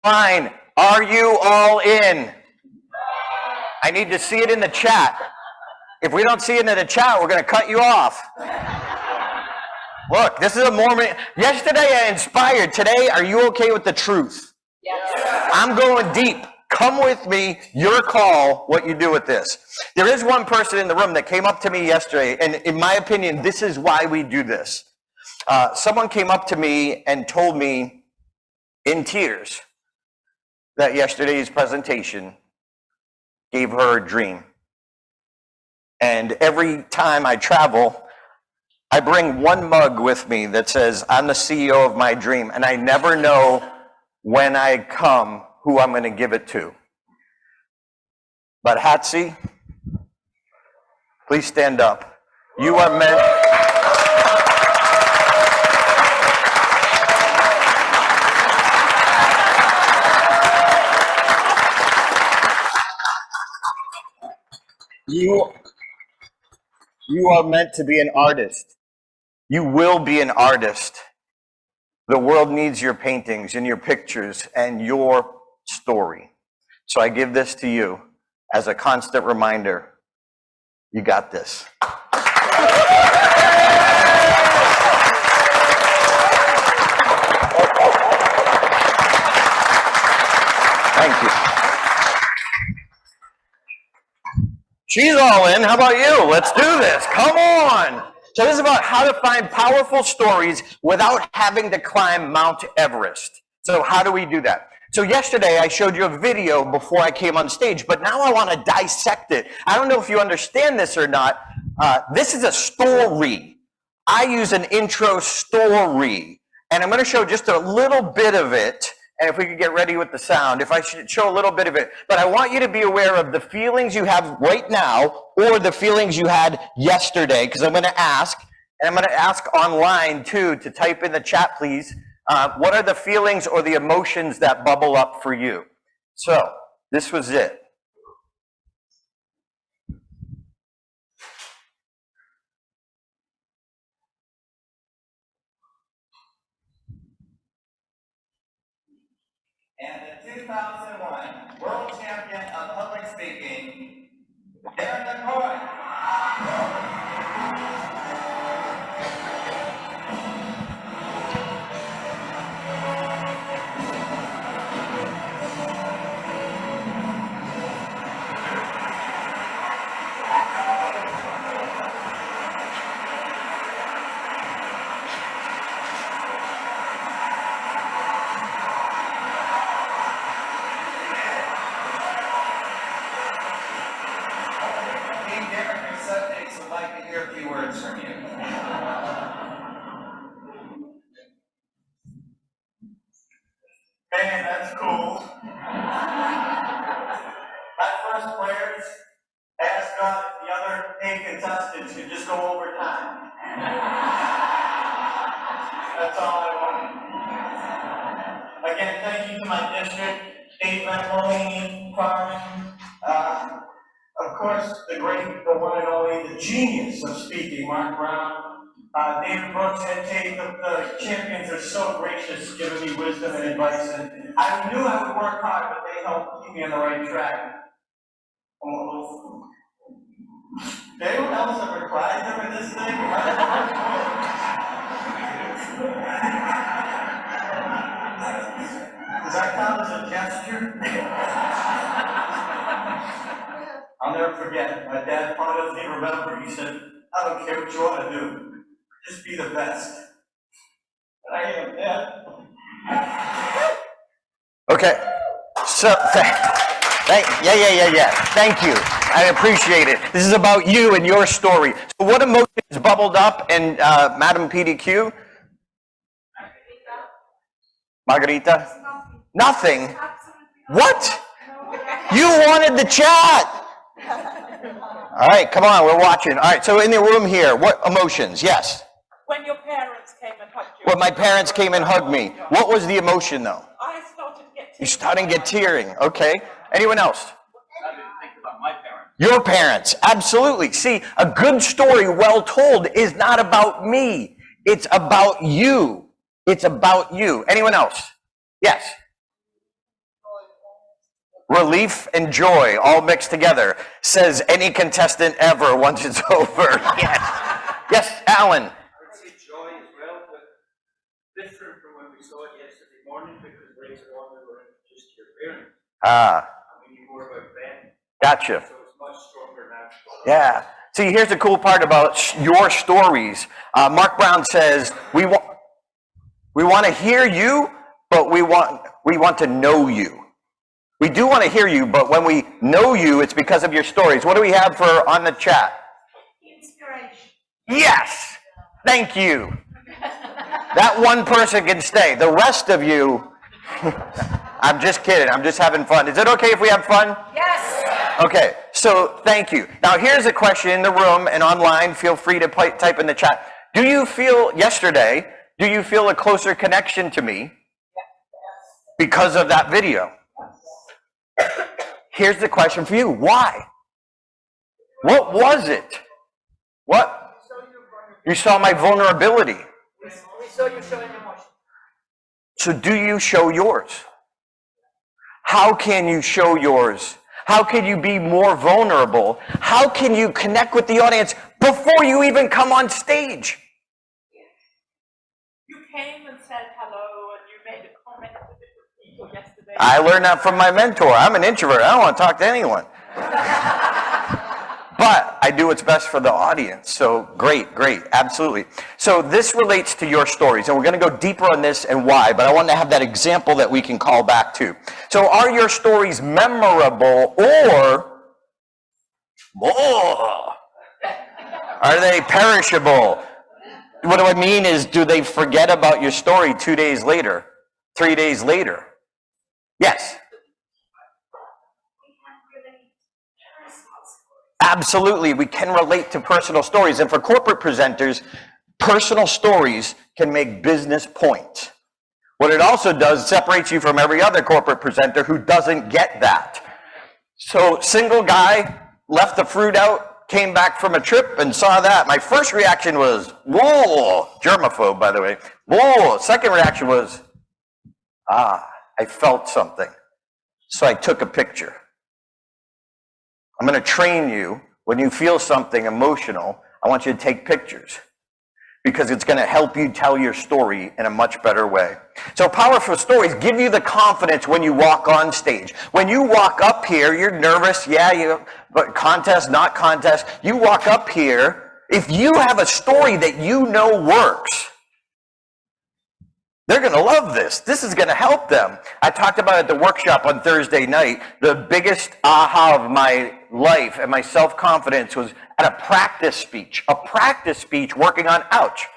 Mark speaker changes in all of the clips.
Speaker 1: Fine. Are you all in? I need to see it in the chat. If we don't see it in the chat, we're going to cut you off. Look, this is a Mormon. Yesterday I inspired. Today, are you okay with the truth? Yes. I'm going deep. Come with me. Your call what you do with this. There is one person in the room that came up to me yesterday, and in my opinion, this is why we do this. Someone came up to me and told me in tears that yesterday's presentation gave her a dream. And every time I travel, I bring one mug with me that says, I'm the CEO of my dream, and I never know when I come who I'm going to give it to. But Hatsi, please stand up. You are meant... You are meant to be an artist. You will be an artist. The world needs your paintings and your pictures and your story. So I give this to you as a constant reminder. You got this. Thank you. She's all in. How about you? Let's do this. Come on. So this is about how to find powerful stories without having to climb Mount Everest. So how do we do that? So yesterday I showed you a video before I came on stage, but now I want to dissect it. I don't know if you understand this or not. This is a story. I use an intro story, and I'm going to show just a little bit of it. And if we could get ready with the sound, if I should show a little bit of it. But I want you to be aware of the feelings you have right now or the feelings you had yesterday, because I'm going to ask, and I'm going to ask online too, to type in the chat, please. What are the feelings or the emotions that bubble up for you? So this was it.
Speaker 2: And the 2001 World Champion of Public Speaking, Darren LaCroix. From you. Man, that's cool. My first prayers asked God if the other 8 contestants could just go over time. That's all I want. Again, thank you to my district, Dave McElhaney, Carmen, of course, the great, the one and only, the genius of speaking, Mark Brown, David Brooks, and Tate. The champions are so gracious, giving me wisdom and advice, and I knew I would work hard, but they helped keep me on the right track. Did anyone else ever cried over this thing? Does that count as a gesture? I'll never forget, my dad probably doesn't even remember. He said, I don't care what you want to do, just be the best. And I am, Dad.
Speaker 1: Okay, so, yeah. Thank you. I appreciate it. This is about you and your story. So what emotions bubbled up in Madam PDQ? Margarita? Nothing? What? You wanted the chat. All right, come on, we're watching. All right, so in the room here, what emotions? Yes?
Speaker 3: When your parents came and hugged you.
Speaker 1: When my parents came and hugged me. What was the emotion, though?
Speaker 3: I started to get teary.
Speaker 1: You started to get tearing. Okay. Anyone else?
Speaker 2: I didn't think about my parents.
Speaker 1: Your parents, absolutely. See, a good story well told is not about me. It's about you. It's about you. Anyone else? Yes? Relief and joy all mixed together, says any contestant ever once it's over. Yes. Yes, Alan.
Speaker 4: I'd say joy as well, but different from when we saw it yesterday morning, because later on we were introduced to your parents. And we knew more about them.
Speaker 1: Gotcha.
Speaker 4: So it's much stronger now.
Speaker 1: Yeah. See, here's the cool part about your stories. Mark Brown says, we want to hear you, but we want to know you. We do want to hear you, but when we know you, it's because of your stories. What do we have for on the chat?
Speaker 3: Inspiration.
Speaker 1: Yes. Thank you. That one person can stay. The rest of you, I'm just kidding. I'm just having fun. Is it okay if we have fun?
Speaker 3: Yes.
Speaker 1: Okay, so thank you. Now here's a question in the room and online. Feel free to type in the chat. Do you feel a closer connection to me because of that video? Here's the question for you. Why? What was it? What? You saw my vulnerability.
Speaker 3: We saw you showing emotion.
Speaker 1: So do you show yours? How can you show yours? How can you be more vulnerable? How can you connect with the audience before you even come on stage?
Speaker 3: You came and said hello, and you made a comment to different people yesterday.
Speaker 1: I learned that from my mentor. I'm an introvert. I don't want to talk to anyone. But I do what's best for the audience. So great, absolutely. So this relates to your stories, and we're going to go deeper on this and why, but I want to have that example that we can call back to. So are your stories memorable or are they perishable? What do I mean is, do they forget about your story 2 days later, 3 days later? Yes. Absolutely, we can relate to personal stories. And for corporate presenters, personal stories can make business points. What it also does, separates you from every other corporate presenter who doesn't get that. So, single guy, left the fruit out, came back from a trip and saw that. My first reaction was, whoa, germaphobe, by the way. Whoa, second reaction was, I felt something. So I took a picture. I'm going to train you. When you feel something emotional, I want you to take pictures because it's going to help you tell your story in a much better way. So powerful stories give you the confidence when you walk on stage. When you walk up here, you're nervous. But contest, not contest. You walk up here. If you have a story that you know works, they're going to love this. This is going to help them. I talked about it at the workshop on Thursday night. The biggest aha of my life and my self-confidence was at a practice speech working on ouch,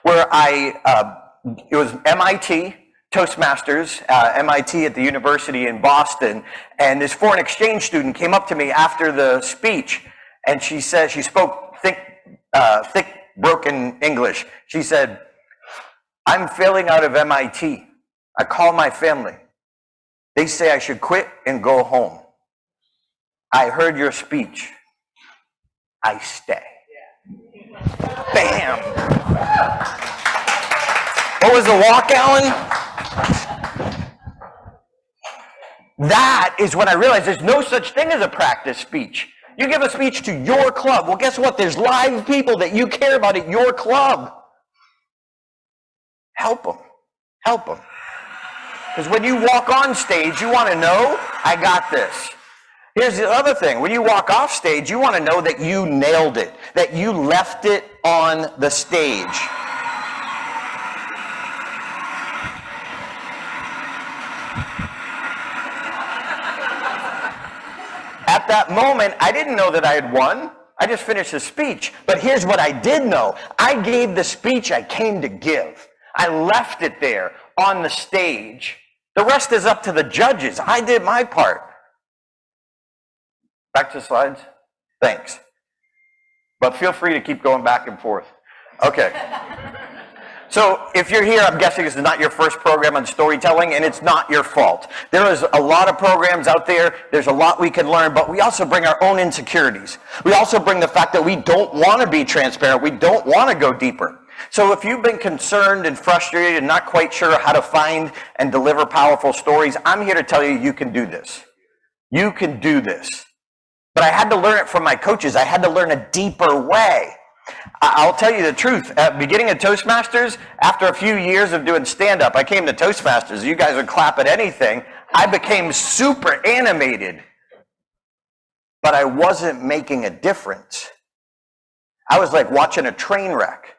Speaker 1: where it was MIT, Toastmasters, MIT at the university in Boston, and this foreign exchange student came up to me after the speech, and she said, she spoke thick, broken English. She said, I'm failing out of MIT. I call my family. They say I should quit and go home. I heard your speech. I stay. Bam. What was the walk, Alan? That is when I realized there's no such thing as a practice speech. You give a speech to your club. Well, guess what? There's live people that you care about at your club. Help them. Because when you walk on stage, you want to know, I got this. Here's the other thing. When you walk off stage, you want to know that you nailed it, that you left it on the stage. At that moment, I didn't know that I had won. I just finished the speech. But here's what I did know. I gave the speech I came to give. I left it there on the stage. The rest is up to the judges. I did my part. Back to the slides. Thanks. But feel free to keep going back and forth. Okay. So if you're here, I'm guessing this is not your first program on storytelling, and it's not your fault. There is a lot of programs out there. There's a lot we can learn, but we also bring our own insecurities. We also bring the fact that we don't want to be transparent. We don't want to go deeper. So if you've been concerned and frustrated and not quite sure how to find and deliver powerful stories, I'm here to tell you you can do this. You can do this. But I had to learn it from my coaches. I had to learn a deeper way. I'll tell you the truth. At the beginning of Toastmasters, after a few years of doing stand-up, I came to Toastmasters. You guys would clap at anything. I became super animated. But I wasn't making a difference. I was like watching a train wreck.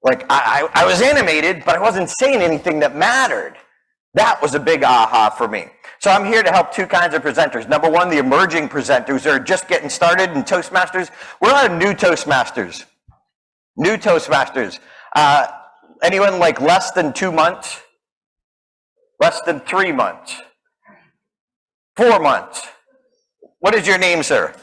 Speaker 1: Like, I was animated, but I wasn't saying anything that mattered. That was a big aha for me. So I'm here to help two kinds of presenters. Number one, the emerging presenters that are just getting started in Toastmasters. We're on new Toastmasters. New Toastmasters. Anyone like less than 2 months? Less than 3 months? 4 months? What is your name, sir?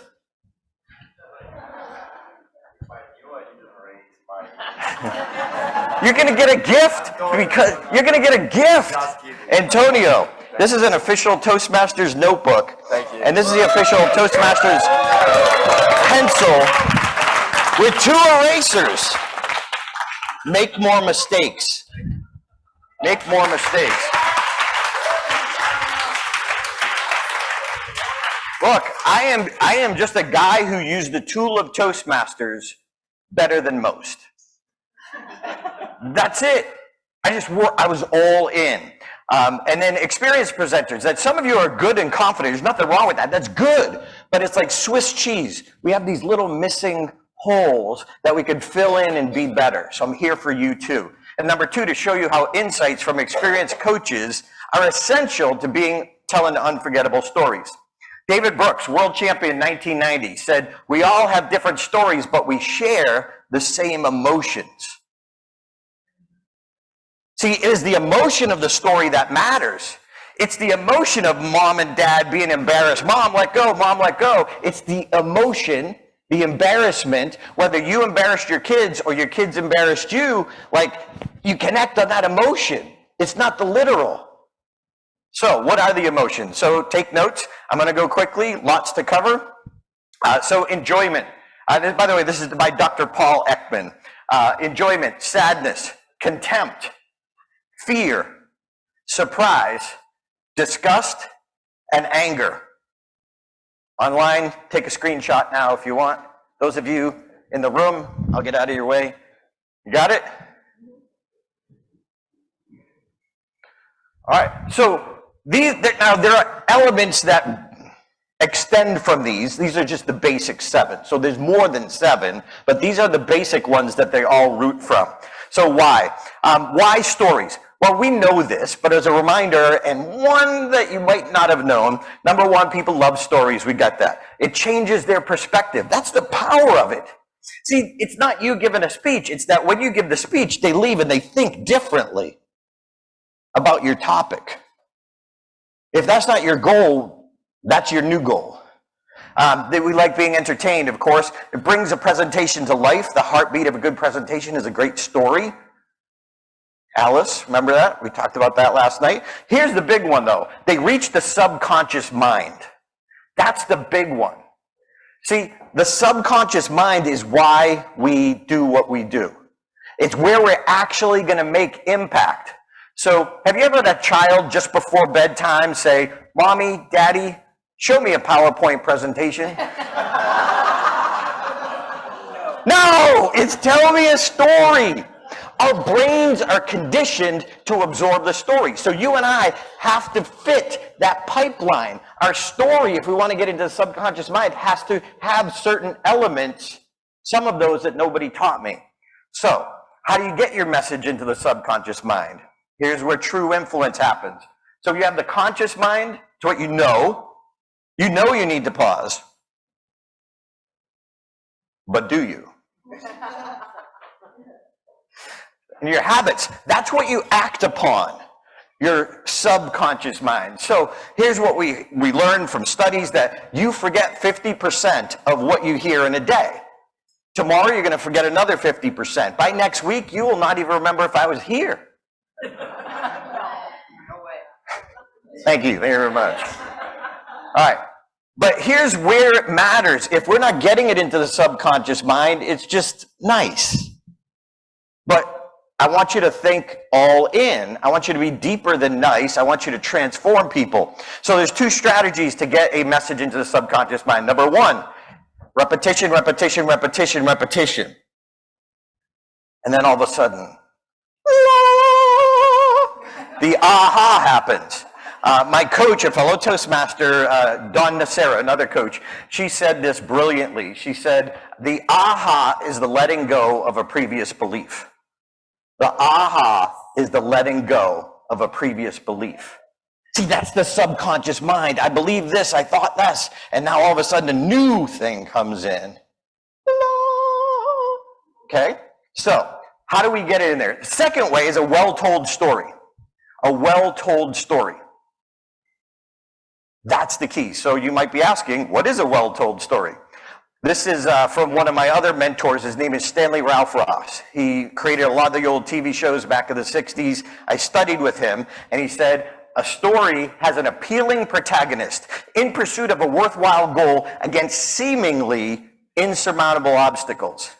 Speaker 1: You're going to get a gift because you're going to get a gift. Antonio, this is an official Toastmasters notebook.
Speaker 5: Thank you.
Speaker 1: And this is the official Toastmasters pencil with 2 erasers. Make more mistakes. Make more mistakes. Look, I am just a guy who used the tool of Toastmasters better than most. That's it. I was all in. And then experienced presenters, that some of you are good and confident. There's nothing wrong with that. That's good. But it's like Swiss cheese. We have these little missing holes that we could fill in and be better. So I'm here for you too. And number 2, to show you how insights from experienced coaches are essential to telling unforgettable stories. David Brooks, world champion 1990, said, "We all have different stories, but we share the same emotions." See, it is the emotion of the story that matters. It's the emotion of mom and dad being embarrassed. Mom, let go. Mom, let go. It's the emotion, the embarrassment, whether you embarrassed your kids or your kids embarrassed you, like you connect on that emotion. It's not the literal. So what are the emotions? So take notes. I'm going to go quickly. Lots to cover. So enjoyment. By the way, this is by Dr. Paul Ekman. Enjoyment, sadness, contempt, fear, surprise, disgust, and anger. Online, take a screenshot now if you want. Those of you in the room, I'll get out of your way. You got it? All right, so now there are elements that extend from these. These are just the basic 7. So there's more than 7, but these are the basic ones that they all root from. So why? Why stories? Well, we know this, but as a reminder, and one that you might not have known, number 1, people love stories. We got that. It changes their perspective. That's the power of it. See, it's not you giving a speech. It's that when you give the speech, they leave and they think differently about your topic. If that's not your goal, that's your new goal. We like being entertained, of course. It brings a presentation to life. The heartbeat of a good presentation is a great story. Alice, remember that? We talked about that last night. Here's the big one, though. They reach the subconscious mind. That's the big one. See, the subconscious mind is why we do what we do. It's where we're actually going to make impact. So have you ever had a child just before bedtime say, "Mommy, Daddy, show me a PowerPoint presentation"? No, it's tell me a story. Our brains are conditioned to absorb the story. So you and I have to fit that pipeline. Our story, if we want to get into the subconscious mind, has to have certain elements, some of those that nobody taught me. So how do you get your message into the subconscious mind? Here's where true influence happens. So you have the conscious mind, to what you know. You know you need to pause. But do you? And your habits, that's what you act upon, your subconscious mind. So here's what we learned from studies, that you forget 50% of what you hear in a day. Tomorrow you're going to forget another 50%. By next week, you will not even remember if I was here. Thank you very much. All right. But here's where it matters. If we're not getting it into the subconscious mind, it's just nice. But I want you to think all in. I want you to be deeper than nice. I want you to transform people. So there's two strategies to get a message into the subconscious mind. Number one, repetition, repetition, repetition, repetition. And then all of a sudden, the aha happens. My coach, a fellow Toastmaster, Dawn Nacera, another coach, she said this brilliantly. She said, the aha is the letting go of a previous belief. The aha is the letting go of a previous belief. See, that's the subconscious mind. I believe this, I thought this, and now all of a sudden a new thing comes in. Okay, so how do we get it in there? The second way is a well-told story. A well-told story. That's the key. So you might be asking, what is a well-told story? This is from one of my other mentors. His name is Stanley Ralph Ross. He created a lot of the old TV shows back in the 60s. I studied with him, and he said, a story has an appealing protagonist in pursuit of a worthwhile goal against seemingly insurmountable obstacles.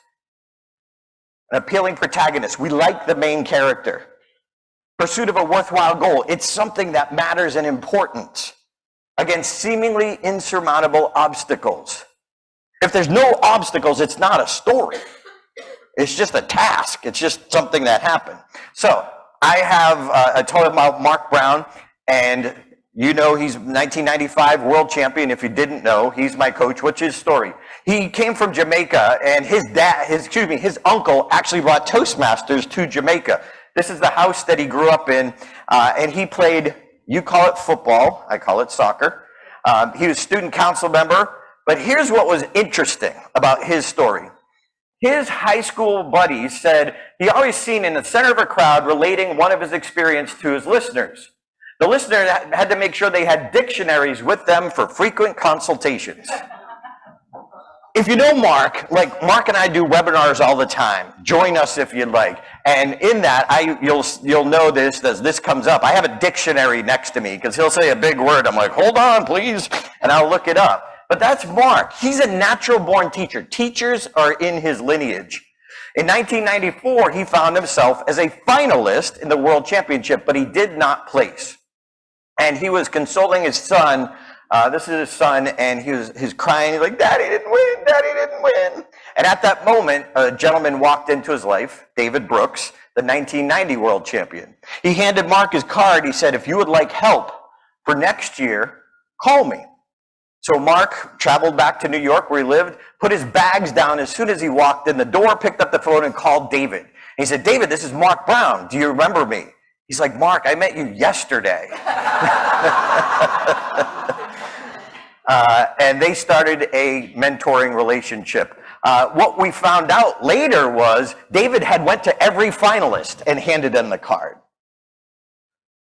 Speaker 1: An appealing protagonist. We like the main character. Pursuit of a worthwhile goal. It's something that matters and important against seemingly insurmountable obstacles. If there's no obstacles, it's not a story. It's just a task. It's just something that happened. So I told him about Mark Brown, and you know he's 1995 world champion. If you didn't know, he's my coach. What's his story? He came from Jamaica, and his uncle actually brought Toastmasters to Jamaica. This is the house that he grew up in, and he played, you call it football, I call it soccer. He was student council member, but here's what was interesting about his story. His high school buddies said he always seen in the center of a crowd relating one of his experience to his listeners. The listener had to make sure they had dictionaries with them for frequent consultations. If you know Mark, like Mark and I do webinars all the time. Join us if you'd like. And in that, you'll know this as this comes up. I have a dictionary next to me because he'll say a big word. I'm like, hold on, please. And I'll look it up. But that's Mark. He's a natural born teacher. Teachers are in his lineage. In 1994, he found himself as a finalist in the World Championship, but he did not place. And he was consoling his son. This is his son, and he's crying. He's like, Daddy didn't win, Daddy didn't win. And at that moment, a gentleman walked into his life, David Brooks, the 1990 world champion. He handed Mark his card. He said, if you would like help for next year, call me. So Mark traveled back to New York where he lived, put his bags down as soon as he walked in the door, picked up the phone and called David. And he said, David, this is Mark Brown. Do you remember me? He's like, Mark, I met you yesterday. And they started a mentoring relationship. What we found out later was David had went to every finalist and handed them the card.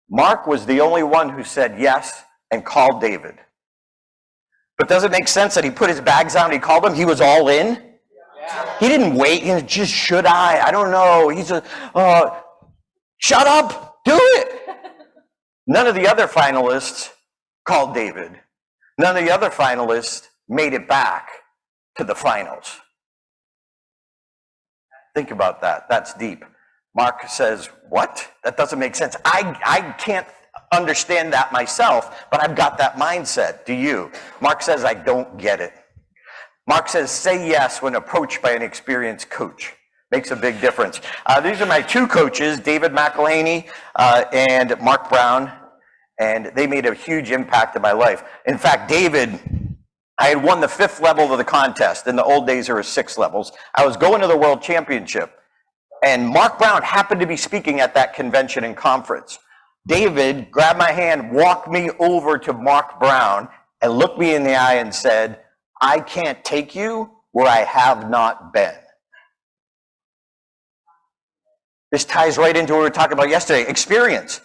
Speaker 1: Mark was the only one who said yes and called David. But does it make sense that he put his bags down and he called him? He was all in? Yeah. He didn't wait. He just, should I don't know. He's shut up, do it. None of the other finalists called David. None of the other finalists made it back to the finals. Think about that. That's deep. Mark says, what? That doesn't make sense. I can't understand that myself, but I've got that mindset. Do you? Mark says, I don't get it. Mark says, say yes when approached by an experienced coach. Makes a big difference. These are my two coaches, David McElhaney and Mark Brown, and they made a huge impact in my life. In fact, David, I had won the 5th level of the contest. In the old days, there were 6 levels. I was going to the World Championship, and Mark Brown happened to be speaking at that convention and conference. David grabbed my hand, walked me over to Mark Brown, and looked me in the eye and said, I can't take you where I have not been. This ties right into what we were talking about yesterday, experience.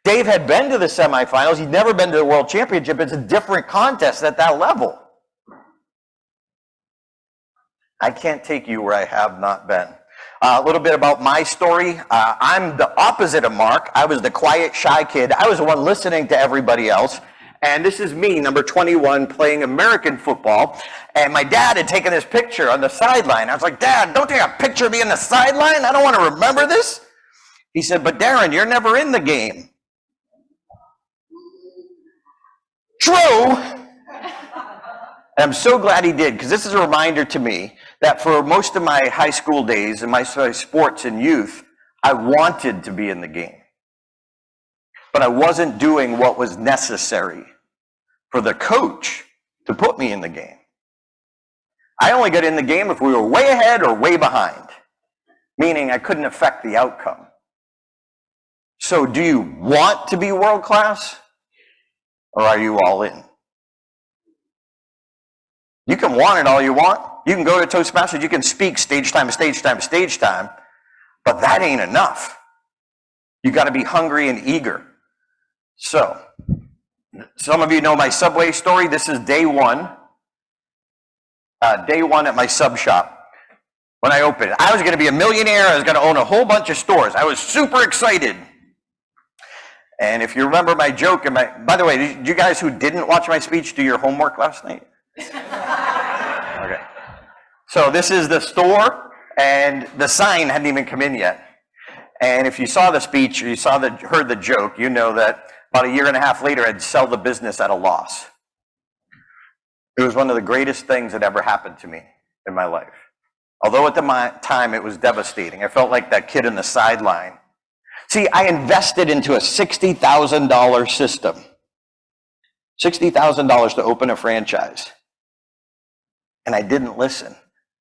Speaker 1: Dave had been to the semifinals. He'd never been to the World Championship. It's a different contest at that level. I can't take you where I have not been. A little bit about my story. I'm the opposite of Mark. I was the quiet, shy kid. I was the one listening to everybody else. And this is me, number 21, playing American football. And my dad had taken this picture on the sideline. I was like, Dad, don't take a picture of me on the sideline. I don't want to remember this. He said, but Darren, you're never in the game. True. And I'm so glad he did, because this is a reminder to me that for most of my high school days and my sports and youth, I wanted to be in the game. But I wasn't doing what was necessary for the coach to put me in the game. I only got in the game if we were way ahead or way behind, meaning I couldn't affect the outcome. So do you want to be world class, or are you all in? You can want it all you want. You can go to Toastmasters, you can speak stage time, but that ain't enough. You got to be hungry and eager. So, some of you know my Subway story. This is day one. Day one at my sub shop. When I opened, I was going to be a millionaire. I was going to own a whole bunch of stores. I was super excited. And if you remember my joke, by the way, did you guys who didn't watch my speech do your homework last night? Okay. So this is the store, and the sign hadn't even come in yet. And if you saw the speech, or you heard the joke, you know that about a year and a half later, I'd sell the business at a loss. It was one of the greatest things that ever happened to me in my life. Although at the time it was devastating. I felt like that kid in the sideline. See, I invested into a $60,000 system. $60,000 to open a franchise. And I didn't listen.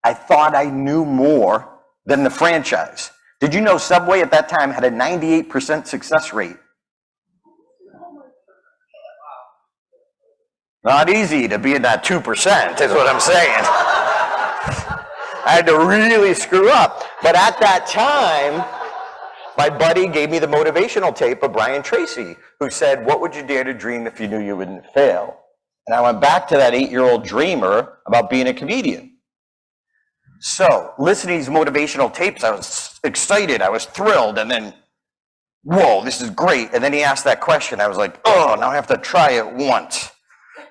Speaker 1: I thought I knew more than the franchise. Did you know Subway at that time had a 98% success rate? Not easy to be in that 2%, is what I'm saying. I had to really screw up. But at that time, my buddy gave me the motivational tape of Brian Tracy, who said, what would you dare to dream if you knew you wouldn't fail? And I went back to that 8-year-old dreamer about being a comedian. So, listening to these motivational tapes, I was excited, I was thrilled, and then, whoa, this is great. And then he asked that question. I was like, oh, now I have to try it once.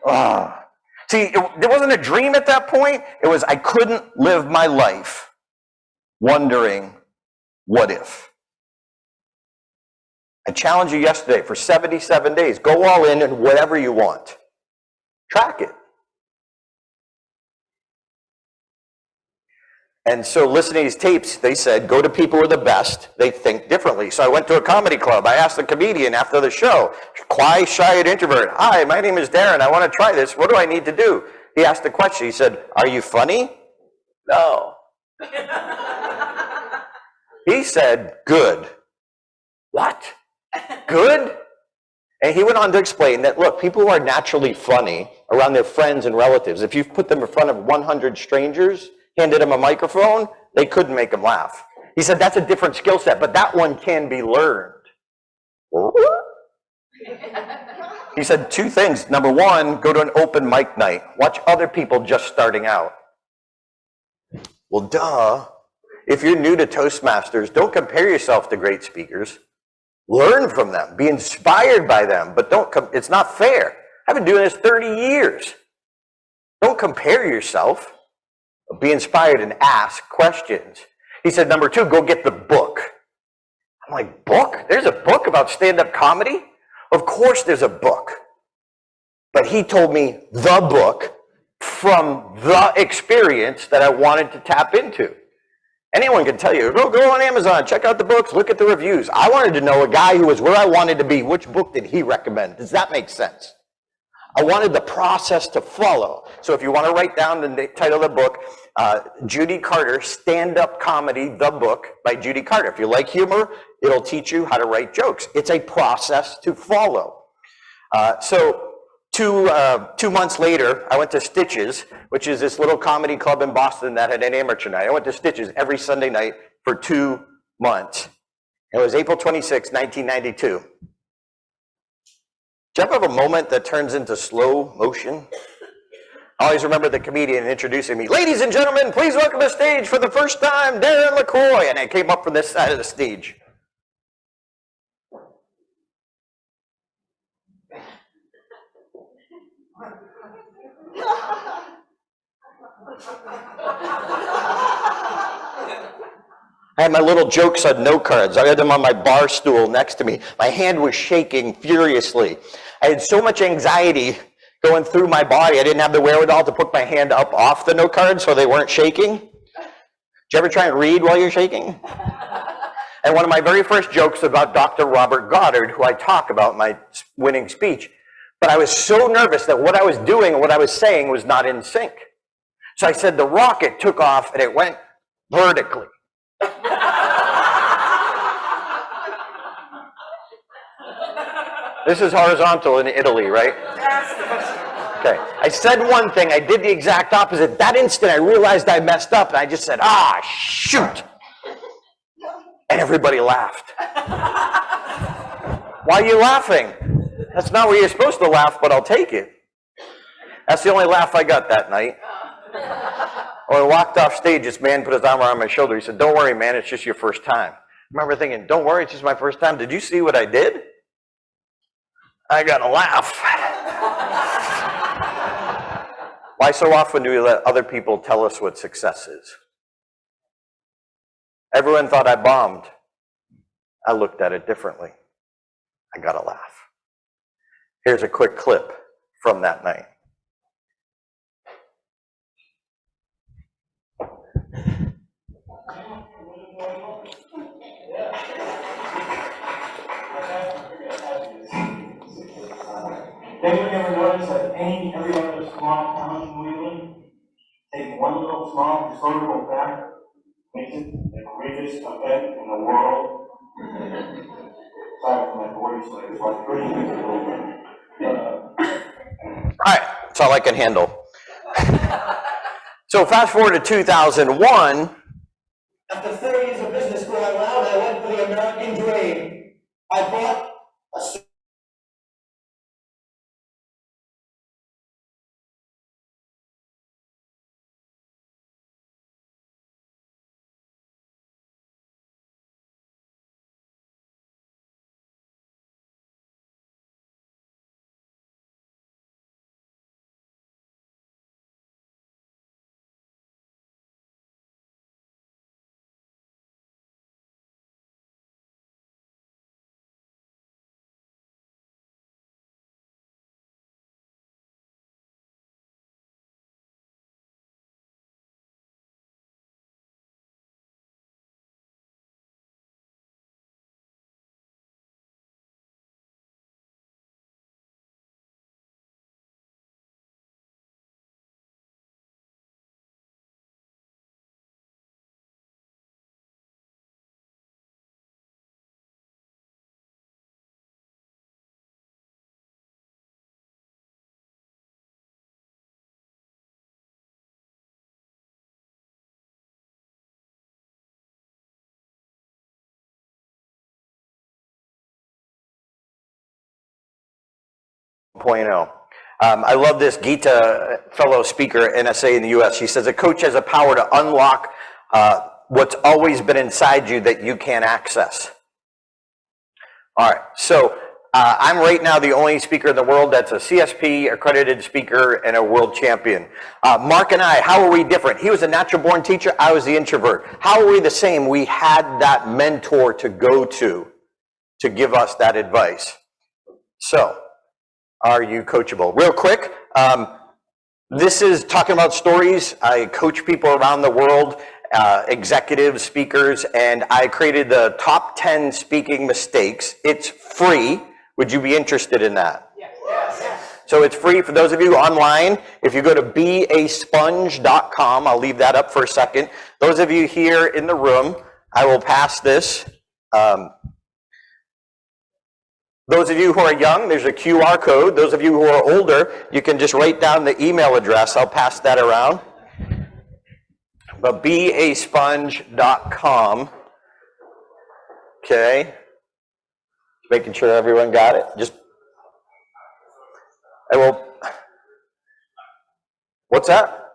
Speaker 1: Oh. See, there wasn't a dream at that point. It was I couldn't live my life wondering, what if? I challenged you yesterday for 77 days. Go all in and whatever you want. Track it. And so listening to these tapes, they said, go to people who are the best. They think differently. So I went to a comedy club. I asked the comedian after the show, quiet, shy, and introvert. Hi, my name is Darren. I want to try this. What do I need to do? He asked the question. He said, are you funny? No. He said, good. What? Good? And he went on to explain that, look, people who are naturally funny around their friends and relatives, if you've put them in front of 100 strangers, handed them a microphone, they couldn't make them laugh. He said that's a different skill set, but that one can be learned. He said 2 things. Number 1, go to an open mic night. Watch other people just starting out. Well, duh. If you're new to Toastmasters, don't compare yourself to great speakers. Learn from them. Be inspired by them, but it's not fair. I've been doing this 30 years. Don't compare yourself. Be inspired and ask questions. He said, number 2, go get the book. I'm like, book? There's a book about stand-up comedy? Of course there's a book. But he told me the book from the experience that I wanted to tap into. Anyone can tell you, go on Amazon, check out the books, look at the reviews. I wanted to know a guy who was where I wanted to be. Which book did he recommend? Does that make sense? I wanted the process to follow. So if you want to write down the title of the book, Judy Carter, Stand-Up Comedy, the book by Judy Carter. If you like humor, it'll teach you how to write jokes. It's a process to follow. So 2 months later, I went to Stitches, which is this little comedy club in Boston that had an amateur night. I went to Stitches every Sunday night for 2 months. It was April 26, 1992. Do you ever have a moment that turns into slow motion? I always remember the comedian introducing me. Ladies and gentlemen, please welcome to the stage for the first time, Darren LaCroix. And I came up from this side of the stage. I had my little jokes on note cards. I had them on my bar stool next to me. My hand was shaking furiously. I had so much anxiety going through my body, I didn't have the wherewithal to put my hand up off the note cards so they weren't shaking. Did you ever try and read while you're shaking? And one of my very first jokes about Dr. Robert Goddard, who I talk about in my winning speech, but I was so nervous that what I was doing and what I was saying was not in sync. So I said the rocket took off and it went vertically. This is horizontal in Italy, right? Okay. I said one thing, I did the exact opposite. That instant I realized I messed up and I just said, ah, shoot. And everybody laughed. Why are you laughing? That's not where you're supposed to laugh, but I'll take it. That's the only laugh I got that night. When I walked off stage, this man put his arm around my shoulder. He said, don't worry, man, it's just your first time. I remember thinking, don't worry, it's just my first time. Did you see what I did? I got a laugh. Why so often do we let other people tell us what success is? Everyone thought I bombed. I looked at it differently. I got a laugh. Here's a quick clip from that night.
Speaker 2: Anyone ever notice that every other small town in New England, take one little small historical fact, makes it the greatest event in the world? Sorry for my voice, like it's like 30 minutes ago.
Speaker 1: All right, that's all I can handle. So fast forward to 2001.
Speaker 2: After 30 years of business going around, I went for the American dream. I bought a
Speaker 1: I love this Gita fellow speaker, NSA in the US. She says, a coach has a power to unlock what's always been inside you that you can't access. All right, so I'm right now the only speaker in the world that's a CSP, accredited speaker, and a world champion. Mark and I, how are we different? He was a natural born teacher, I was the introvert. How are we the same? We had that mentor to go to give us that advice. So, are you coachable? Real quick, this is talking about stories. I coach people around the world, executives, speakers, and I created the top 10 speaking mistakes. It's free. Would you be interested in that?
Speaker 3: Yes. Yes.
Speaker 1: So it's free for those of you online. If you go to beasponge.com, I'll leave that up for a second. Those of you here in the room, I will pass this. Those of you who are young, there's a QR code. Those of you who are older, you can just write down the email address. I'll pass that around. But beasponge.com. Okay. Making sure everyone got it. I will. What's that?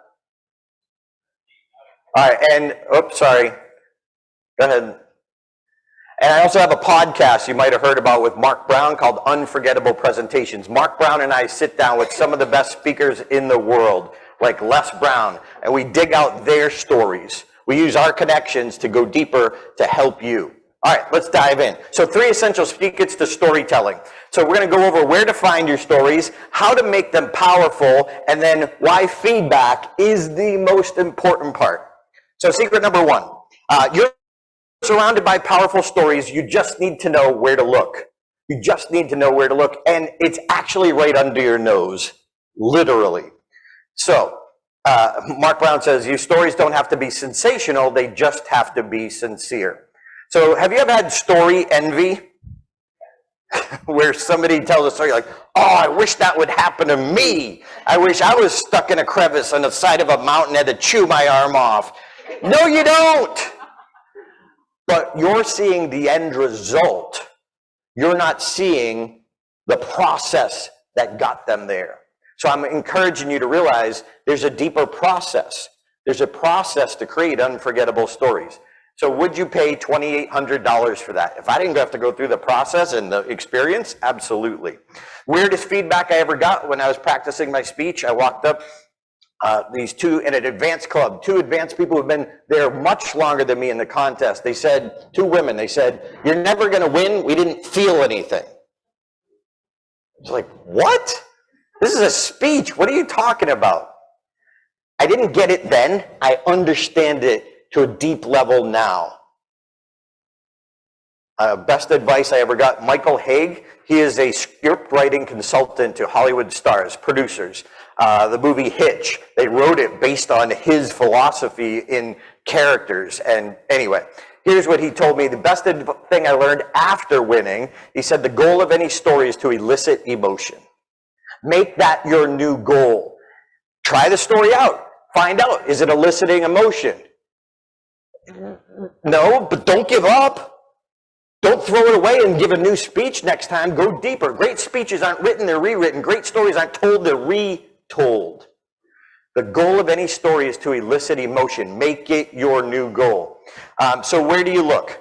Speaker 1: All right, and, oops, sorry. Go ahead. And I also have a podcast you might have heard about with Mark Brown called Unforgettable Presentations. Mark Brown and I sit down with some of the best speakers in the world, like Les Brown, and we dig out their stories. We use our connections to go deeper to help you. All right, let's dive in. So 3 essential secrets to storytelling. So we're going to go over where to find your stories, how to make them powerful, and then why feedback is the most important part. So secret number 1, you're surrounded by powerful stories. You just need to know where to look. You just need to know where to look, and it's actually right under your nose, literally. So Mark Brown says, your stories don't have to be sensational, they just have to be sincere. So have you ever had story envy? Where somebody tells a story like, oh, I wish that would happen to me. I wish I was stuck in a crevice on the side of a mountain and had to chew my arm off. No, you don't. But you're seeing the end result. You're not seeing the process that got them there. So I'm encouraging you to realize there's a deeper process. There's a process to create unforgettable stories. So would you pay $2,800 for that? If I didn't have to go through the process and the experience, absolutely. Weirdest feedback I ever got when I was practicing my speech, I walked up these 2 in an advanced club, 2 advanced people who've been there much longer than me in the contest. They said, 2 women, they said, you're never gonna win, we didn't feel anything. It's like, what? This is a speech, what are you talking about? I didn't get it then, I understand it to a deep level now. Best advice I ever got, Michael Haig, he is a script writing consultant to Hollywood stars, producers. The movie Hitch, they wrote it based on his philosophy in characters. And anyway, here's what he told me, the best thing I learned after winning, he said the goal of any story is to elicit emotion. Make that your new goal. Try the story out, find out, is it eliciting emotion? No, but don't give up. Don't throw it away and give a new speech next time. Go deeper. Great speeches aren't written, they're rewritten. Great stories aren't told, they're retold. The goal of any story is to elicit emotion. Make it your new goal. So where do you look?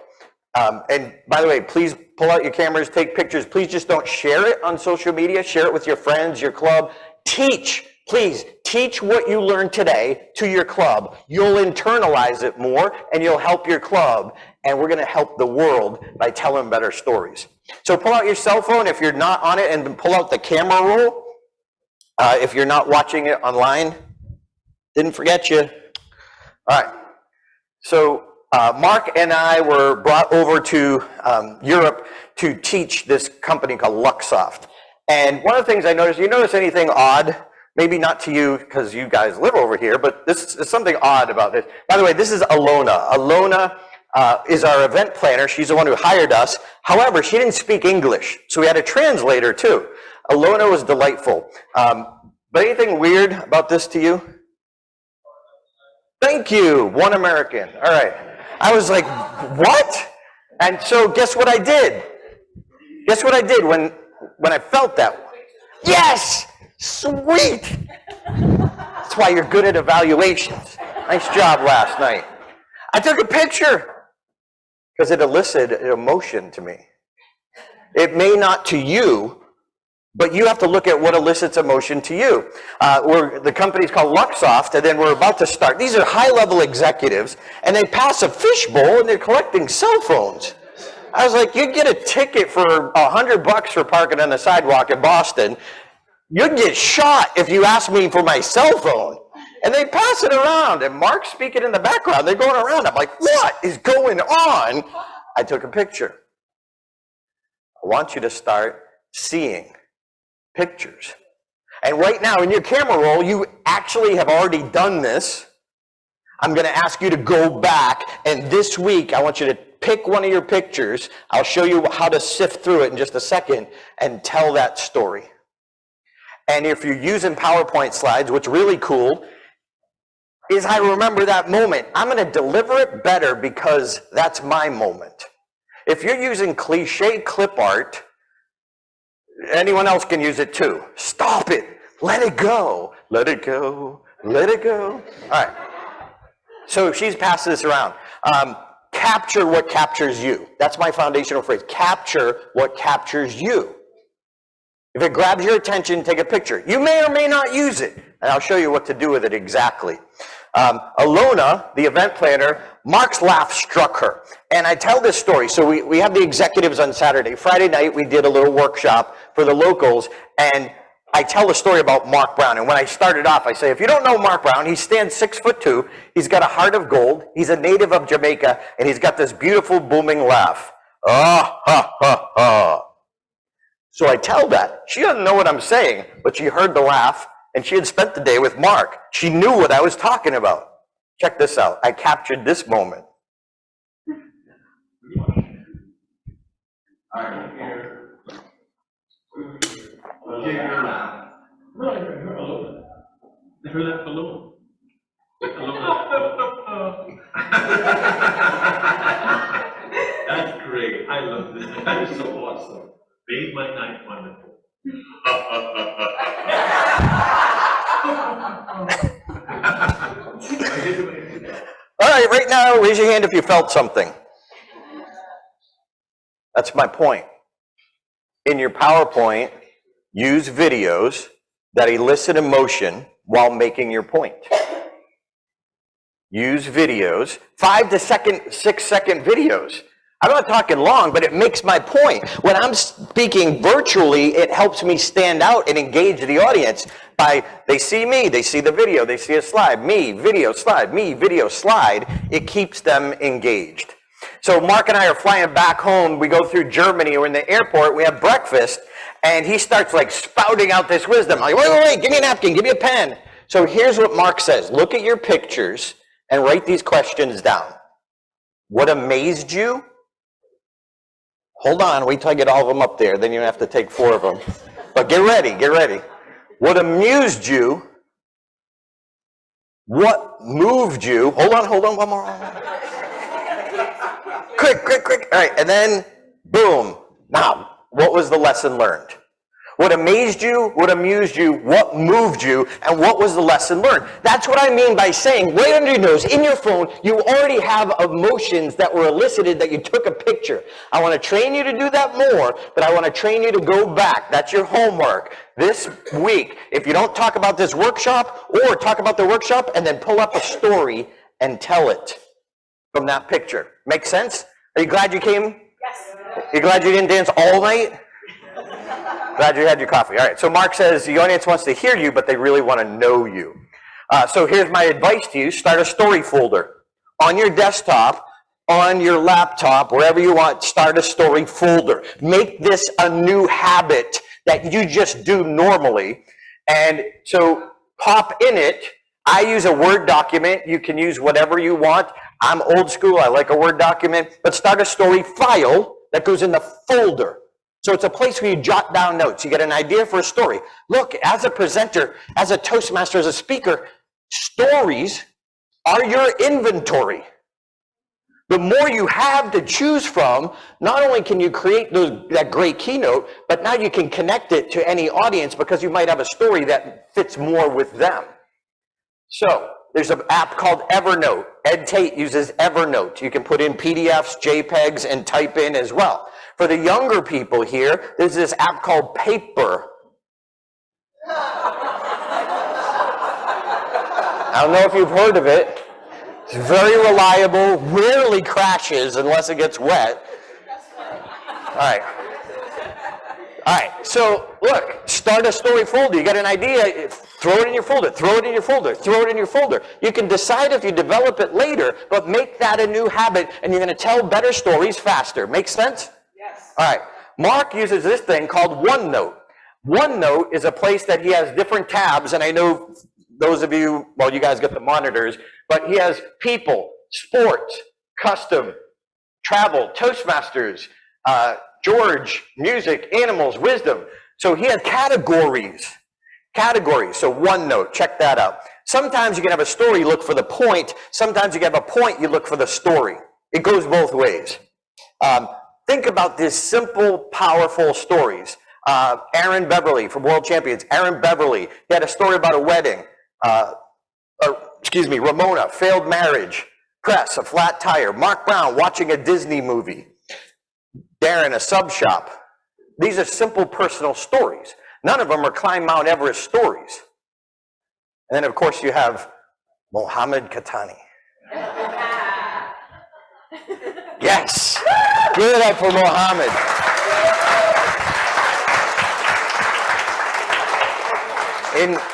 Speaker 1: And by the way, please pull out your cameras, take pictures. Please just don't share it on social media. Share it with your friends, your club. Teach. Please teach what you learned today to your club. You'll internalize it more and you'll help your club. And we're going to help the world by telling better stories. So pull out your cell phone if you're not on it and pull out the camera roll. If you're not watching it online, didn't forget you. All right. So Mark and I were brought over to Europe to teach this company called Luxoft. And one of the things I noticed, you notice anything odd? Maybe not to you because you guys live over here, but this is something odd about this. By the way, this is Alona. Alona is our event planner. She's the one who hired us. However, she didn't speak English, so we had a translator too. Alona was delightful. But anything weird about this to you? Thank you, one American. All right. I was like, what? And so guess what I did? Guess what I did when I felt that? Yes! Sweet! That's why you're good at evaluations. Nice job last night. I took a picture because it elicited emotion to me. It may not to you, but you have to look at what elicits emotion to you. The company's called Luxoft, and then we're about to start. These are high-level executives, and they pass a fishbowl, and they're collecting cell phones. I was like, you'd get a ticket for $100 for parking on the sidewalk in Boston. You'd get shot if you asked me for my cell phone. And they pass it around, and Mark's speaking in the background. They're going around. I'm like, what is going on? I took a picture. I want you to start seeing pictures. And right now in your camera roll, you actually have already done this. I'm going to ask you to go back, and this week I want you to pick one of your pictures. I'll show you how to sift through it in just a second and tell that story. And if you're using PowerPoint slides, what's really cool is I remember that moment. I'm going to deliver it better because that's my moment. If you're using cliche clip art, anyone else can use it too. Stop it. Let it go. Let it go. Let it go. All right. So she's passed this around. Capture what captures you. That's my foundational phrase. Capture what captures you. If it grabs your attention, take a picture. You may or may not use it, and I'll show you what to do with it exactly. Alona, the event planner, Mark's laugh struck her. And I tell this story. So we have the executives on Saturday. Friday night, we did a little workshop for the locals, and I tell a story about Mark Brown. And when I started off, I say, if you don't know Mark Brown, he stands 6'2". He's got a heart of gold. He's a native of Jamaica, and he's got this beautiful booming laugh. Ah, ha, ha, ha. So I tell that. She doesn't know what I'm saying, but she heard the laugh, and she had spent the day with Mark. She knew what I was talking about. Check this out. I captured this moment.
Speaker 5: All right, here.
Speaker 6: Never left alone. That's great. I love this. That is so awesome. Made my night wonderful.
Speaker 1: All right now, raise your hand if you felt something. That's my point. In your PowerPoint, use videos that elicit emotion while making your point. Use videos, 5 to 6 second videos. I'm not talking long, but it makes my point. When I'm speaking virtually, it helps me stand out and engage the audience by, they see me, they see the video, they see a slide, me, video, slide, me, video, slide. It keeps them engaged. So Mark and I are flying back home. We go through Germany. We're in the airport. We have breakfast. And he starts like spouting out this wisdom. I'm like, wait, give me a napkin, give me a pen. So here's what Mark says. Look at your pictures and write these questions down. What amazed you? Hold on, wait till I get all of them up there. Then you have to take 4 of them. But get ready, get ready. What amused you? What moved you? Hold on, one more. Quick. All right, and then boom. Now, what was the lesson learned? What amazed you, what amused you, what moved you, and what was the lesson learned? That's what I mean by saying, right under your nose, in your phone, you already have emotions that were elicited that you took a picture. I want to train you to do that more, but I want to train you to go back. That's your homework. This week, if you don't talk about this workshop, or talk about the workshop, and then pull up a story and tell it from that picture. Make sense? Are you glad you came?
Speaker 3: Yes.
Speaker 1: You glad you didn't dance all night? Glad you had your coffee. All right, so Mark says the audience wants to hear you, but they really want to know you. So here's my advice to you. Start a story folder. On your desktop, on your laptop, wherever you want, start a story folder. Make this a new habit that you just do normally. And so pop in it. I use a Word document. You can use whatever you want. I'm old school. I like a Word document. But start a story file that goes in the folder. So it's a place where you jot down notes. You get an idea for a story. Look, as a presenter, as a Toastmaster, as a speaker, stories are your inventory. The more you have to choose from, not only can you create that great keynote, but now you can connect it to any audience because you might have a story that fits more with them. So there's an app called Evernote. Ed Tate uses Evernote. You can put in PDFs, JPEGs, and type in as well. For the younger people here, there's this app called Paper. I don't know if you've heard of it. It's very reliable, rarely crashes unless it gets wet. All right. All right, so look, start a story folder. You got an idea, throw it in your folder, throw it in your folder, throw it in your folder. You can decide if you develop it later, but make that a new habit, and you're going to tell better stories faster. Make sense?
Speaker 3: Yes.
Speaker 1: All right. Mark uses this thing called OneNote. OneNote is a place that he has different tabs, and I know those of you, well, you guys get the monitors, but he has people, sports, custom, travel, Toastmasters, George, music, animals, wisdom. So he has categories. So OneNote, check that out. Sometimes you can have a story, you look for the point. Sometimes you can have a point, you look for the story. It goes both ways. Think about these simple, powerful stories. Aaron Beverly from World Champions. Aaron Beverly, he had a story about a wedding. Ramona, failed marriage. Press, a flat tire. Mark Brown, watching a Disney movie. Darren, a sub shop. These are simple personal stories. None of them are climb Mount Everest stories. And then, of course, you have Mohammed Katani. Yes. Give it up for Mohammed.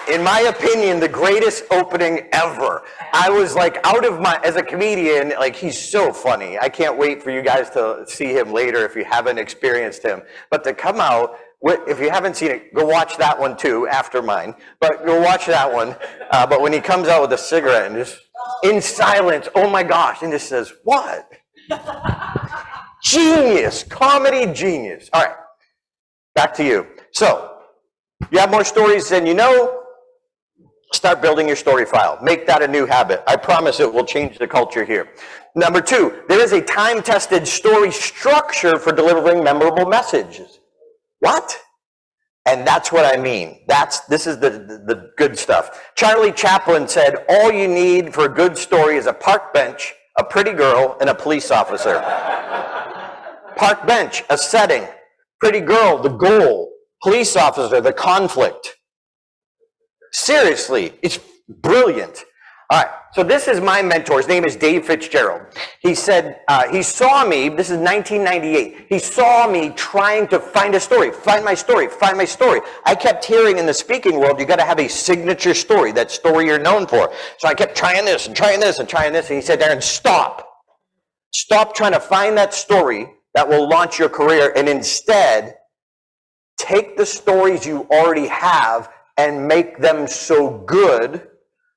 Speaker 1: In my opinion, the greatest opening ever. I was like as a comedian, like he's so funny. I can't wait for you guys to see him later if you haven't experienced him. But to come out, if you haven't seen it, go watch that one too after mine. But go watch that one. But when he comes out with a cigarette and just in silence, oh my gosh, and just says, what? Genius, comedy genius. All right, back to you. So, you have more stories than you know, start building your story file. Make that a new habit. I promise it will change the culture here. Number 2, there is a time-tested story structure for delivering memorable messages. What? And that's what I mean. This is the good stuff. Charlie Chaplin said, all you need for a good story is a park bench, a pretty girl, and a police officer. Park bench, a setting. Pretty girl, the goal. Police officer, the conflict. Seriously, it's brilliant. All right, so this is my mentor. His name is Dave Fitzgerald. He said, he saw me, this is 1998, he saw me trying to find a story, find my story, find my story. I kept hearing in the speaking world, you got to have a signature story, that story you're known for. So I kept trying this and trying this and trying this, and he said, Darren, stop. Stop trying to find that story that will launch your career, and instead, take the stories you already have and make them so good,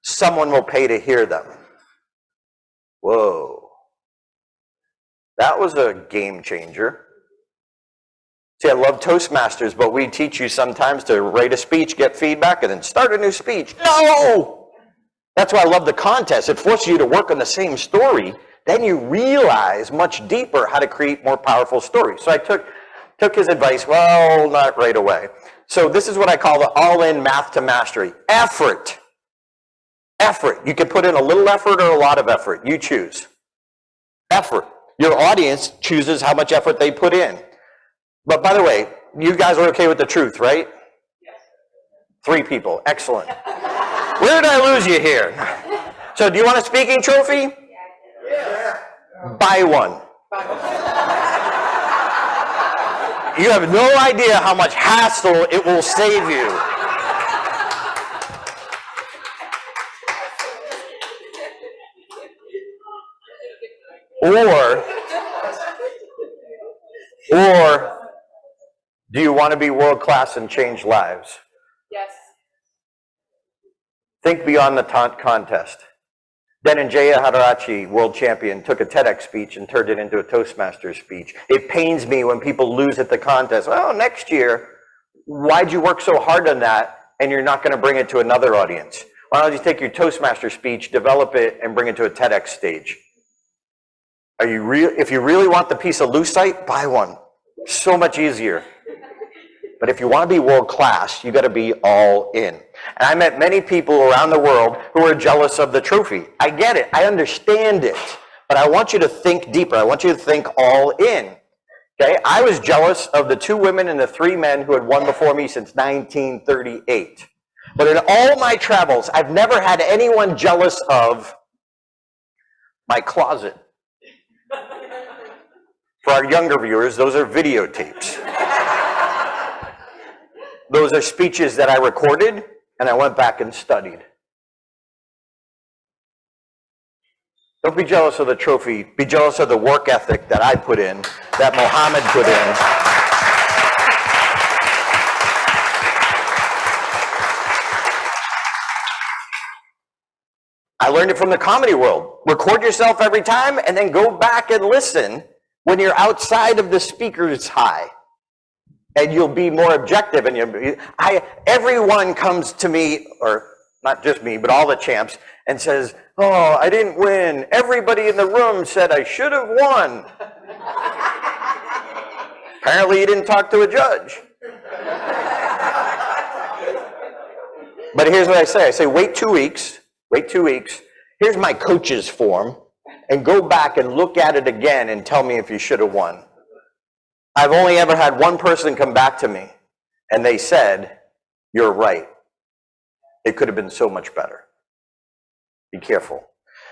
Speaker 1: someone will pay to hear them. Whoa. That was a game changer. See, I love Toastmasters, but we teach you sometimes to write a speech, get feedback, and then start a new speech. No! That's why I love the contest. It forces you to work on the same story. Then you realize much deeper how to create more powerful stories. So I took his advice, well, not right away. So this is what I call the all-in math to mastery. Effort. Effort. You can put in a little effort or a lot of effort. You choose. Effort. Your audience chooses how much effort they put in. But by the way, you guys are okay with the truth, right? Yes. 3 people. Excellent. Where did I lose you here? So do you want a speaking trophy? Yeah. Buy one. You have no idea how much hassle it will save you. Or do you want to be world class and change lives?
Speaker 3: Yes.
Speaker 1: Think beyond the contest. Dhananjaya Hadarachi, world champion, took a TEDx speech and turned it into a Toastmasters speech. It pains me when people lose at the contest. Oh, next year, why'd you work so hard on that and you're not going to bring it to another audience? Why don't you take your Toastmaster speech, develop it, and bring it to a TEDx stage? If you really want the piece of lucite, buy one. So much easier. But if you want to be world class, you got to be all in. And I met many people around the world who are jealous of the trophy. I get it. I understand it. But I want you to think deeper. I want you to think all in. Okay? I was jealous of the 2 women and the 3 men who had won before me since 1938. But in all my travels, I've never had anyone jealous of my closet. For our younger viewers, those are videotapes. Those are speeches that I recorded and I went back and studied. Don't be jealous of the trophy. Be jealous of the work ethic that I put in, that Mohammed put in. I learned it from the comedy world. Record yourself every time and then go back and listen when you're outside of the speaker's high. And you'll be more objective. And everyone comes to me, or not just me, but all the champs, and says, oh, I didn't win. Everybody in the room said I should have won. Apparently you didn't talk to a judge. But here's what I say. I say, wait 2 weeks. Wait 2 weeks. Here's my coach's form. And go back and look at it again and tell me if you should have won. I've only ever had one person come back to me, and they said, you're right. It could have been so much better. Be careful.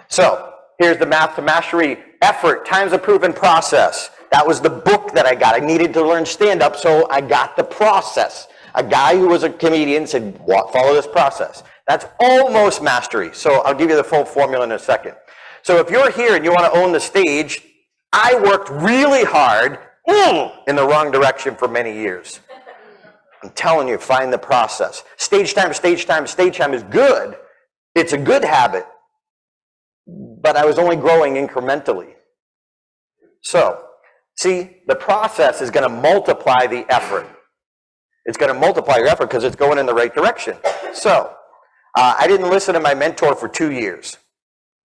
Speaker 1: So here's the Math to Mastery effort times a proven process. That was the book that I got. I needed to learn stand-up, so I got the process. A guy who was a comedian said, follow this process. That's almost mastery. So I'll give you the full formula in a second. So if you're here and you want to own the stage, I worked really hard in the wrong direction for many years. I'm telling you, find the process. Stage time is good. It's a good habit. But I was only growing incrementally. So, see, the process is going to multiply the effort. It's going to multiply your effort because it's going in the right direction. So, I didn't listen to my mentor for 2 years,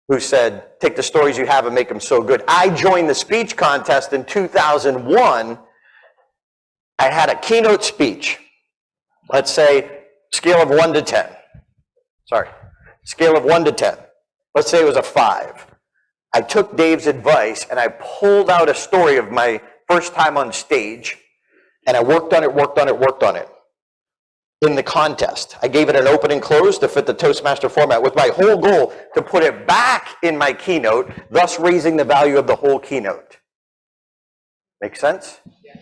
Speaker 1: who said, take the stories you have and make them so good. I joined the speech contest in 2001. I had a keynote speech. Let's say scale of 1 to 10. Scale of 1 to 10. Let's say it was a 5. I took Dave's advice and I pulled out a story of my first time on stage, and I worked on it in the contest. I gave it an open and close to fit the Toastmaster format with my whole goal to put it back in my keynote, thus raising the value of the whole keynote. Make sense? Yeah.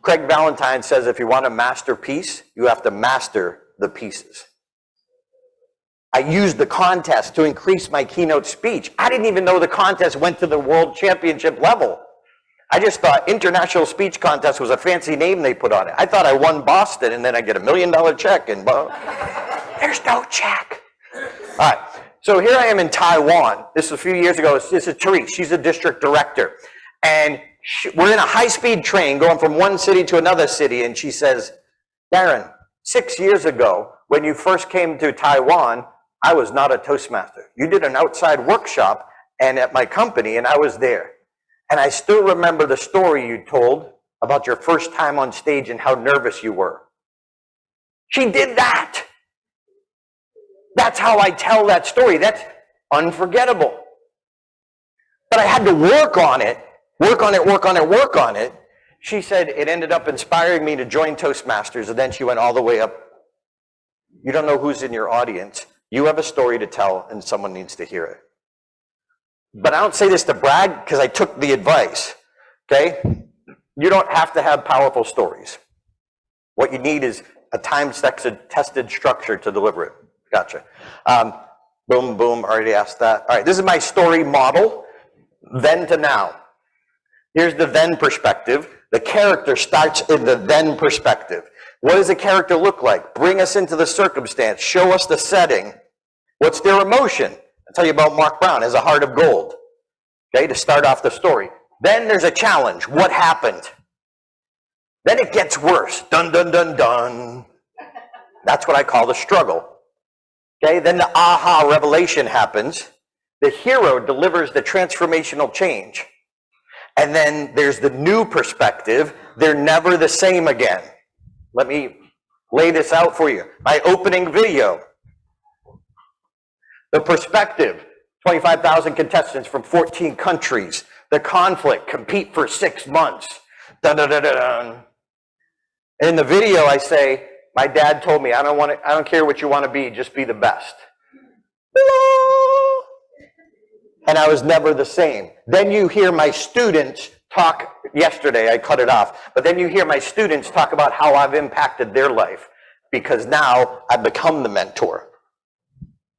Speaker 1: Craig Valentine says if you want to master peace, you have to master the pieces. I used the contest to increase my keynote speech. I didn't even know the contest went to the world championship level. I just thought International Speech Contest was a fancy name they put on it. I thought I won Boston and then I get $1 million check and there's no check. All right, so here I am in Taiwan. This is a few years ago. This is Therese. She's a district director. And we're in a high-speed train going from one city to another city. And she says, Darren, 6 years ago, when you first came to Taiwan, I was not a Toastmaster. You did an outside workshop and at my company, and I was there. And I still remember the story you told about your first time on stage and how nervous you were. She did that. That's how I tell that story. That's unforgettable. But I had to work on it. She said it ended up inspiring me to join Toastmasters, and then she went all the way up. You don't know who's in your audience. You have a story to tell, and someone needs to hear it. But I don't say this to brag, because I took the advice, okay? You don't have to have powerful stories. What you need is a time-tested structure to deliver it. Gotcha. Boom, boom, already asked that. All right, this is my story model, then to now. Here's the then perspective. The character starts in the then perspective. What does a character look like? Bring us into the circumstance. Show us the setting. What's their emotion? I'll tell you about Mark Brown as a heart of gold. Okay, to start off the story. Then there's a challenge. What happened? Then it gets worse. Dun, dun, dun, dun. That's what I call the struggle. Okay, then the aha revelation happens. The hero delivers the transformational change. And then there's the new perspective. They're never the same again. Let me lay this out for you. My opening video. The perspective, 25,000 contestants from 14 countries. The conflict, compete for 6 months. Dun, dun, dun, dun, dun. In the video, I say, my dad told me, I don't care what you want to be, just be the best. And I was never the same. Then you hear my students talk, yesterday I cut it off, but then you hear my students talk about how I've impacted their life because now I've become the mentor.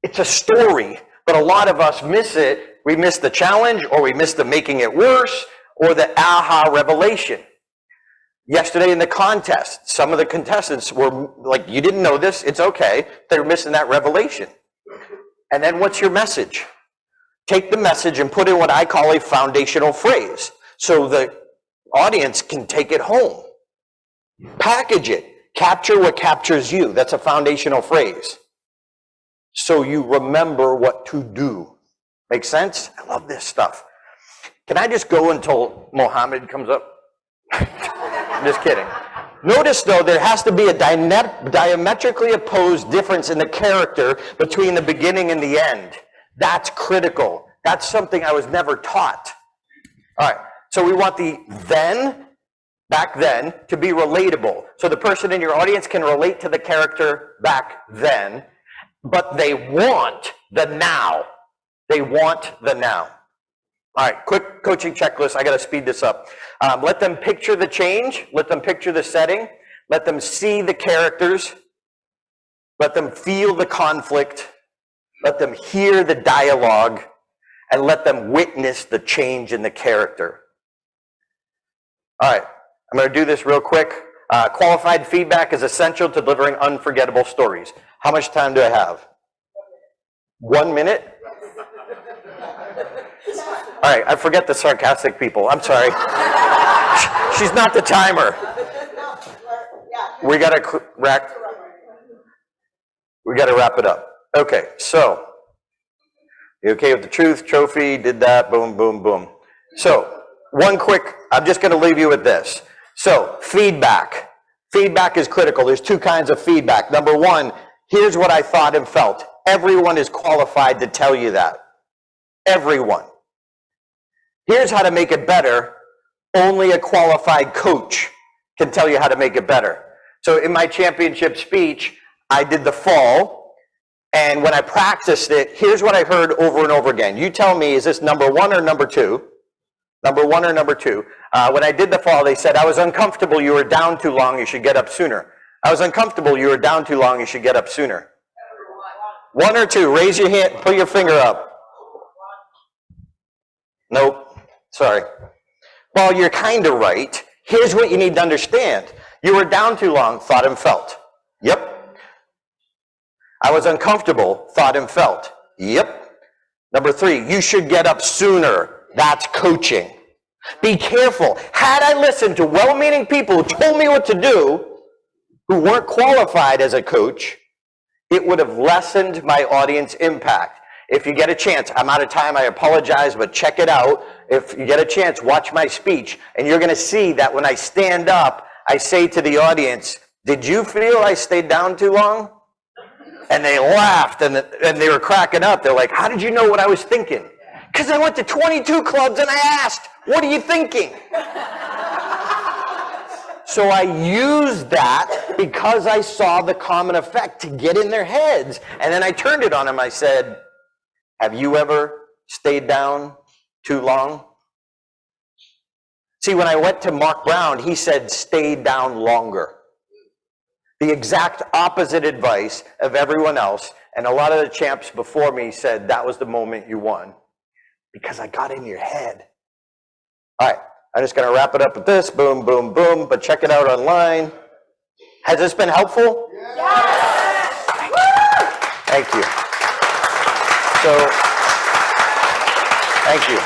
Speaker 1: It's a story, but a lot of us miss it. We miss the challenge, or we miss the making it worse, or the aha revelation. Yesterday in the contest, some of the contestants were like, you didn't know this, it's okay. They're missing that revelation. And then what's your message? Take the message and put in what I call a foundational phrase so the audience can take it home. Package it. Capture what captures you. That's a foundational phrase. So you remember what to do. Make sense? I love this stuff. Can I just go until Mohammed comes up? I'm just kidding. Notice, though, there has to be a diametrically opposed difference in the character between the beginning and the end. That's critical. That's something I was never taught. All right, so we want the then, back then, to be relatable. So the person in your audience can relate to the character back then. but they want the now. They want the now. All right, quick coaching checklist. I got to speed this up. Let them picture the change. Let them picture the setting. Let them see the characters. Let them feel the conflict. Let them hear the dialogue. And let them witness the change in the character. All right, I'm going to do this real quick. Qualified feedback is essential to delivering unforgettable stories. How much time do I have? 1 minute? All right, I forget the sarcastic people. I'm sorry. She's not the timer. We got to wrap it up. Okay, so you okay with the truth? Trophy, did that, boom, boom, boom. So one quick, I'm just going to leave you with this. So feedback. Feedback is critical. There's two kinds of feedback. Number one, here's what I thought and felt. Everyone is qualified to tell you that. Everyone. Here's how to make it better. Only a qualified coach can tell you how to make it better. So in my championship speech, I did the fall, and when I practiced it, here's what I heard over and over again. You tell me, is this number one or number two? Number one or number two? When I did the fall, they said, I was uncomfortable, you were down too long, you should get up sooner. I was uncomfortable, you were down too long, you should get up sooner. One or two, raise your hand, put your finger up. Nope. Sorry. Well, you're kind of right. Here's what you need to understand. You were down too long, thought and felt. Yep. I was uncomfortable, thought and felt. Yep. Number three, you should get up sooner. That's coaching. Be careful. Had I listened to well-meaning people who told me what to do, who weren't qualified as a coach, it would have lessened my audience impact. If you get a chance, I'm out of time, I apologize, but check it out. If you get a chance, watch my speech, and you're going to see that when I stand up, I say to the audience, did you feel I stayed down too long? And they laughed, and they were cracking up. They're like, how did you know what I was thinking? Because I went to 22 clubs and I asked, what are you thinking? So I used that because I saw the common effect to get in their heads. And then I turned it on them. I said, have you ever stayed down too long? See, when I went to Mark Brown, he said, stay down longer. The exact opposite advice of everyone else. And a lot of the champs before me said, that was the moment you won. Because I got in your head. All right, I'm just going to wrap it up with this. Boom, boom, boom. But check it out online. Has this been helpful? Yes! Thank you. So, thank you.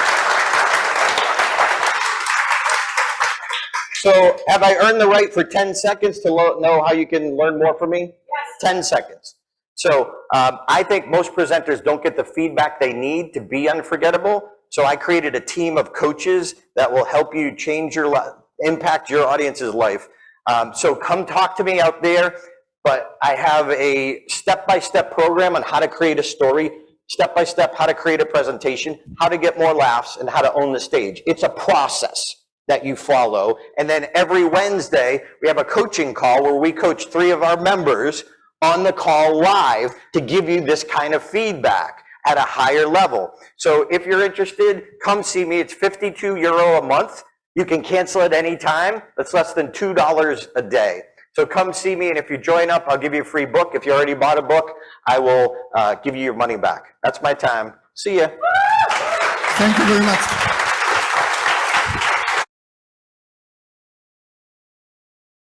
Speaker 1: So, have I earned the right for 10 seconds to know how you can learn more from me? Yes. 10 seconds. So, I think most presenters don't get the feedback they need to be unforgettable. So, I created a team of coaches that will help you change your life, impact your audience's life. So, come talk to me out there. But I have a step-by-step program on how to create a story, step-by-step how to create a presentation, how to get more laughs, and how to own the stage. It's a process that you follow. And then every Wednesday, we have a coaching call where we coach 3 of our members on the call live to give you this kind of feedback at a higher level. So if you're interested, come see me. It's €52 a month. You can cancel at any time. That's less than $2 a day. So come see me, and if you join up, I'll give you a free book. If you already bought a book, I will give you your money back. That's my time. See ya.
Speaker 5: Thank you very much.